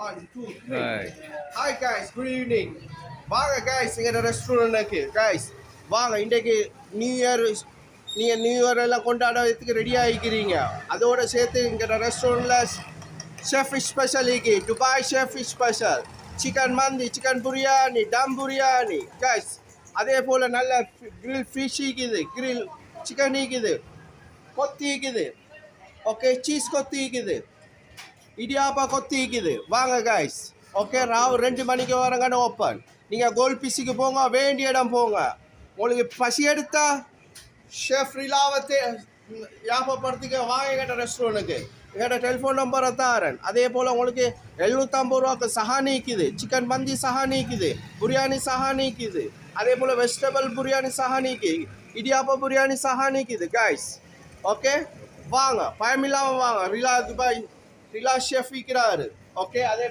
One, two, three. Right. Hi guys, good evening. வாங்க guys எங்க ரெஸ்டாரண்ட்டுக்கு guys வாங்க இன்றைக்கு நியூ இயர் எல்லாம் கொண்டாடுறதுக்கு ரெடி ஆகிக்கிறீங்க அதோட சேர்த்து எங்க ரெஸ்டாரண்ட்ல ஷெஃப் ஸ்பெஷல் இருக்கு துபாய் ஷெஃப் ஸ்பெஷல் சிக்கன் மந்தி சிக்கன் பிரியாணி டம் பிரியாணி guys அதே போல நல்ல கிரில் ஃபிஷ் இருக்குது கிரில் சிக்கன் இருக்குது கொத்தி இருக்குது ஓகே சீஸ் கொத்தி இருக்குது இடியாப்பா கொத்தி இருக்குது வாங்க கைஸ் ஓகே ராவ் 2 மணிக்கு வரங்கன்னு ஓப்பன் நீங்கள் கோல் பிஸிக்கு போங்க வேண்டிய இடம் போங்க உங்களுக்கு பசி எடுத்தா ஷெஃப் ரிலாவத்தை ஞாபகப்படுத்திக்க வாங்க எங்கிட்ட ரெஸ்டாரண்ட்டுக்கு எங்கிட்ட டெலிஃபோன் நம்பரை தாரேன் அதே போல் உங்களுக்கு 750 ரூபாய்க்கு சஹானி இருக்குது சிக்கன் மந்தி சஹானி இருக்குது பிரியாணி சஹானி இருக்குது அதே போல் வெஜிடபிள் பிரியாணி சஹானிக்கு இடியாப்பா பிரியாணி சஹானிக்குது கைஸ் ஓகே வாங்க பயம் இல்லாமல் வாங்க ரிலா துபாய் ரிலா ஷெஃப் விற்கிறாரு ஓகே அதே